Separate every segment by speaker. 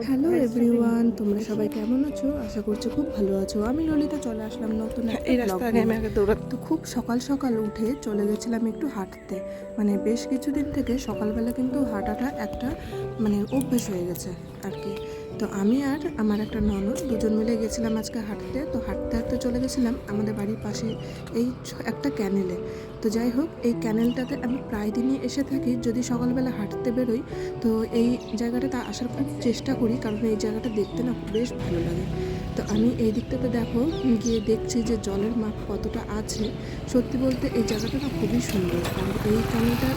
Speaker 1: Hello everyone, তোমরা সবাই কেমন আছো? আশা করছি খুব ভালো আছো। আমি ললিতা চলে আসলাম নতুন একটা ব্লগ নিয়ে। তো খুব সকাল সকাল উঠে চলে গেছিলাম একটু হাঁটতে। মানে বেশ কিছুদিন থেকে সকালবেলা কিন্তু হাঁটাটা একটা অভ্যেস হয়ে গেছে আর কি। তো আমি আর আমার একটা ননদ দুজন মিলে গেছিলাম আজকে হাঁটতে। তো হাঁটতে হাঁটতে চলে গেছিলাম আমাদের বাড়ির পাশে এই একটা ক্যানেলে। তো যাই হোক, এই ক্যানেলটাতে আমি প্রায় দিনই এসে থাকি। যদি সকালবেলা হাঁটতে বেরোই তো এই জায়গাটাতে আসার খুব চেষ্টা করি, কারণ এই জায়গাটা দেখতে না বেশ ভালো লাগে। তো আমি এই দিকটাতে দেখো গিয়ে দেখছি যে জলের মাপ কতটা আছে। সত্যি বলতে এই জায়গাটা না খুবই সুন্দর। আর এই ক্যানেলটা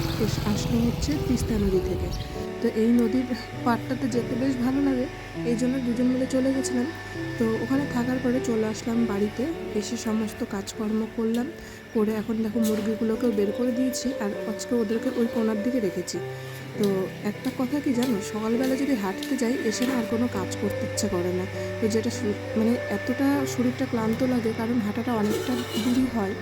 Speaker 1: আসলো হচ্ছে তিস্তা নদী থেকে। তো এই নদীর পাড়টাতে যেতে বেশ ভালো লাগে, এই জন্য দুজন মিলে চলে গেছিলাম। তো ওখানে থাকার পরে চলে আসলাম বাড়িতে, এসে সমস্ত কাজকর্ম করলাম। করে এখন দেখো মুরগিগুলোকেও বের করে দিয়েছি, আর আজকে ওদেরকে ওই কোণার দিকে রেখেছি। তো একটা কথা কি জানো, সকালবেলা যদি হাঁটতে যাই এসে না আর কোনো কাজ করতে ইচ্ছে করে না। তো যেটা এতটা শরীরটা ক্লান্ত লাগে, কারণ হাঁটাটা অনেকটা দূরই হয়।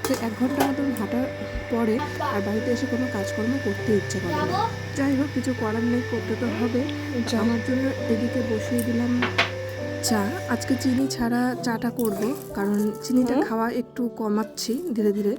Speaker 1: তো 1 ঘন্টা মতন হাঁটার পরে আর বাড়িতে এসে কোনো কাজকর্ম করতে ইচ্ছে করে না। যাই হোক, কিছু করার নেই, করতে তো হবে। আমার জন্য এদিকে বসিয়ে দিলাম চা। আজকে চিনি ছাড়া চাটা করব, কারণ চিনিটা খাওয়া একটু কমাচ্ছি ধীরে ধীরে।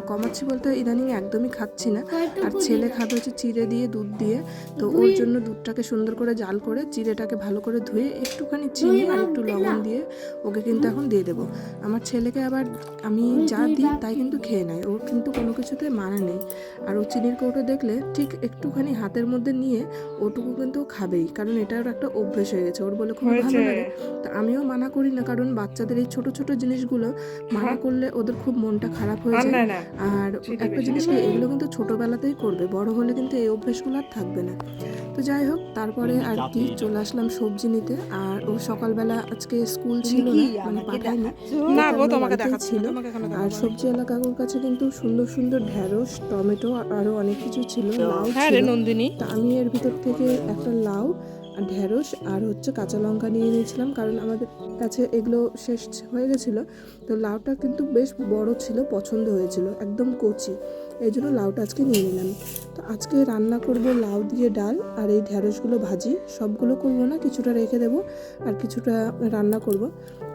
Speaker 1: কমাচ্ছি বলতে ইদানিং একদমই খাচ্ছি না। আর ছেলে খাবে হচ্ছে চিড়ে দিয়ে, দুধ দিয়ে। তো ওর জন্য দুধটাকে সুন্দর করে জাল করে চিড়েটাকে ভালো করে ধুয়ে একটুখানি চিনি আর একটু লবণ দিয়ে ওকে কিন্তু এখন দিয়ে দেবো। আমার ছেলেকে আবার আমি যা দিই তাই কিন্তু খেয়ে নেয়, ওর কিন্তু কোনো কিছুতে মানা নেই। আর ও চিনির কৌটো দেখলে ঠিক একটুখানি হাতের মধ্যে নিয়ে ওটুকু কিন্তু খাবেই, কারণ এটার একটা অভ্যেস হয়ে গেছে, ওর বলে খুব ভালো লাগে। তো আমিও মানা করি না, কারণ বাচ্চাদের এই ছোট ছোট জিনিসগুলো মানা করলে ওদের খুব মনটা খারাপ হয়ে যায়। আর একটা জিনিস কি, এগুলো কিন্তু ছোটবেলাতেই করবে, বড় হলে কিন্তু এই অভ্যেসগুলো আর থাকবে না। তো যাই হোক, তারপরে আর কি চলে আসলাম সবজি নিতে। আর ও সকালবেলা আজকে স্কুল ছিল না, পাঠায়নি, ছিল। আর সবজিওয়ালা কাকুর কাছে কিন্তু সুন্দর সুন্দর ঢেঁড়স, টমেটো, আরো অনেক কিছু ছিল, লাউ ছিল। তা আমি এর ভিতর থেকে একটা লাউ আর ঢেঁড়স আর হচ্ছে কাঁচা লঙ্কা নিয়ে নিয়েছিলাম, কারণ আমাদের কাছে এগুলো শেষ হয়ে গেছিলো। তো লাউটা কিন্তু বেশ বড় ছিল, পছন্দ হয়েছিল, একদম কচি, এই জন্য লাউটা আজকে নিয়ে নিলাম। তো আজকে রান্না করব লাউ দিয়ে ডাল, আর এই ঢেঁড়সগুলো ভাজি। সবগুলো করব না, কিছুটা রেখে দেবো আর কিছুটা রান্না করব।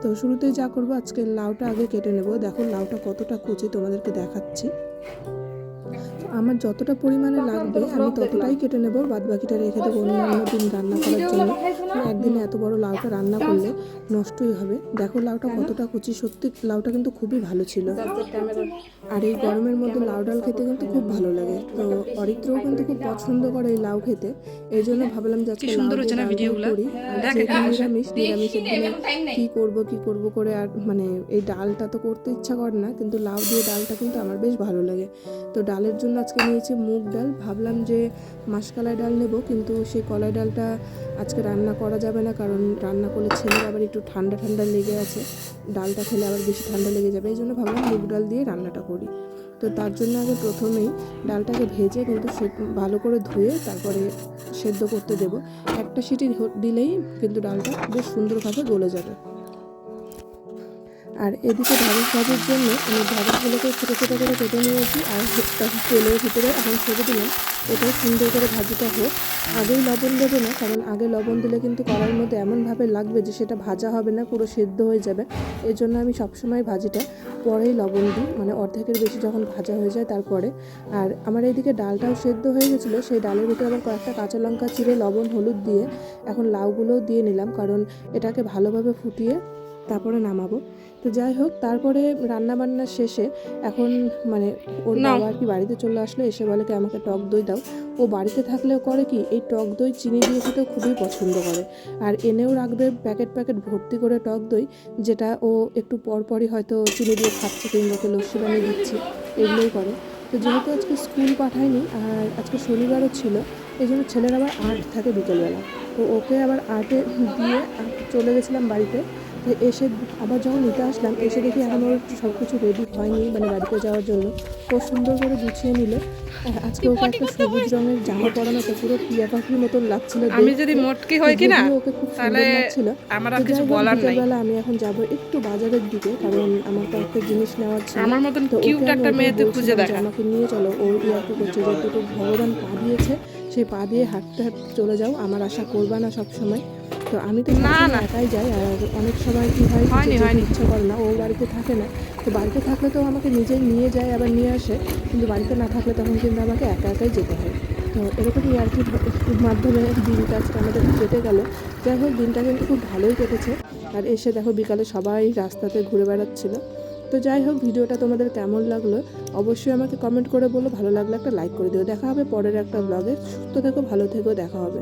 Speaker 1: তো শুরুতেই যা করব, আজকে লাউটা আগে কেটে নেব। দেখো লাউটা কতটা কচি তোমাদেরকে দেখাচ্ছি। আমার যতটা পরিমাণে লাগবে আমি ততটাই কেটে নেব, বাদ বাকিটা রেখে দেবো অন্যান্য দিন রান্না করার জন্য। একদিনে এত বড় লাউটা রান্না করলে নষ্টই হবে। দেখো লাউটা কতটা কুচি, সত্যি লাউটা কিন্তু খুবই ভালো ছিল। আর এই গরমের মধ্যে লাউ ডাল খেতে কিন্তু খুব ভালো লাগে। তো অরিত্রও কিন্তু খুব পছন্দ করে এই লাউ খেতে, এই জন্য ভাবলাম যে আজকে লাউ দিয়ে ডালটাই করি। আর যেহেতু নিরামিষের দিনে কি করব করে আর এই ডালটা তো করতে ইচ্ছা করে না, কিন্তু লাউ দিয়ে ডালটা কিন্তু আমার বেশ ভালো লাগে। তো ডালের জন্য আজকে নিয়েছি মুগ ডাল। ভাবলাম যে মাসকলাই ডাল নেব, কিন্তু সেই কলাই ডালটা আজকে রান্না করা যাবে না, কারণ রান্না করলে ছেলের আবার একটু ঠান্ডা ঠান্ডা লেগে আছে, ডালটা খেলে আবার বেশি ঠান্ডা লেগে যাবে, এই জন্য ভাবলাম মুগ ডাল দিয়ে রান্নাটা করি। তো তার জন্য আগে প্রথমেই ডালটাকে ভেজে কিন্তু ভালো করে ধুয়ে তারপরে সেদ্ধ করতে দেব। একটা সিটি দিলেই কিন্তু ডালটা বেশ সুন্দরভাবে গলে যাবে। আর এদিকে ঢ্যাঁড়স ভাজার জন্য আমি ঢ্যাঁড়সগুলোকে ছোটো ছোটো করে কেটে নিয়েছি, আর তেলের ভিতরে এখন ছেড়ে দিলাম। এটাও সুন্দর করে ভাজিটা হোক। আগেই লবণ দেবো না, কারণ আগে লবণ দিলে কিন্তু কড়াইয়ের মধ্যে এমনভাবে লাগবে যে সেটা ভাজা হবে না, পুরো সেদ্ধ হয়ে যাবে। এই জন্য আমি সবসময় ভাজিটা পরেই লবণ দিই, অর্ধেকের বেশি যখন ভাজা হয়ে যায় তারপরে। আর আমার এইদিকে ডালটাও সেদ্ধ হয়ে গেছিলো, সেই ডালের ভিতরে আবার কয়েকটা কাঁচা লঙ্কা চিড়ে লবণ হলুদ দিয়ে এখন লাউগুলোও দিয়ে নিলাম, কারণ এটাকে ভালোভাবে ফুটিয়ে তারপরে নামাবো। তো যাই হোক, তারপরে রান্নাবান্না শেষে এখন ওর বাবা আর কি বাড়িতে চলে আসলো, এসে বলে কি আমাকে টক দই দাও। ও বাড়িতে থাকলেও করে কি, এই টক দই চিনি দিয়ে খেতেও খুবই পছন্দ করে। আর এনেও রাখবে প্যাকেট প্যাকেট ভর্তি করে টক দই, যেটা ও একটু পরপরই হয়তো চিনি দিয়ে খাচ্ছে, কিংবা ওকে লস্যি বানিয়ে দিচ্ছি, এগুলোই করে। তো যেহেতু আজকে স্কুল পাঠায়নি আর আজকে শনিবারও ছিল, এই জন্য ছেলের আবার আর্ট থাকে বিকেলবেলা। তো ওকে আবার আর্টে দিয়ে চলে গেছিলাম বাড়িতে। তো এসে আবার যখন নিতে আসলাম, এসে দেখি এখন ওর সব কিছু রেডি হয়নি, বাড়িতে যাওয়ার জন্য। ও সুন্দর করে গুছিয়ে নিল। আজকে ওকে একটা সবুজ রঙের জামা পরানো, তো পুরো টিয়া পাখির মতন লাগছিল।
Speaker 2: আমি যদি মোটকি হই কিনা
Speaker 1: ওকে খুব সুন্দর লাগছিল।
Speaker 2: আমার আর কিছু বলার নাই।
Speaker 1: বিকেলবেলা আমি এখন যাব একটু বাজারের দিকে, কারণ আমার তো একটা জিনিস নেওয়ার ছিল।
Speaker 2: আমার মতন কিউট একটা মেয়েতে খুঁজে দেখা,
Speaker 1: আমাকে নিয়ে চলো। ও ইয়ার্কি করছে যে দুটো ভগবান পা দিয়েছে, সেই পা দিয়ে হাঁটতে হাঁটতে চলে যাও, আমার আশা করবা না সব সময়। তো আমি তো
Speaker 2: না,
Speaker 1: সবসময়
Speaker 2: না।
Speaker 1: একাই যাই, আর অনেক সময় কি হয়
Speaker 2: হয়নি,
Speaker 1: যেতে
Speaker 2: হয়নি।
Speaker 1: ইচ্ছা করে না, ও বাড়িতে থাকে না। তো বাড়িতে থাকলে তো আমাকে নিজেই নিয়ে যায় আবার নিয়ে আসে, কিন্তু বাড়িতে না থাকলে তখন কিন্তু আমাকে একা একাই যেতে হয়। তো এরকমই আর কি মাধ্যমে দিনটা আজকে আমাদের কেটে গেল। যাই হোক, দিনটা কিন্তু খুব ভালোই কেটেছে। আর এসে দেখো বিকালে সবাই রাস্তাতে ঘুরে বেড়াচ্ছিল। তো যাই হোক, ভিডিওটা তোমাদের কেমন লাগলো অবশ্যই আমাকে কমেন্ট করে বলো, ভালো লাগলে একটা লাইক করে দিও। দেখা হবে পরের একটা ব্লগে। সুস্থ থেকো, ভালো থেকো, দেখা হবে।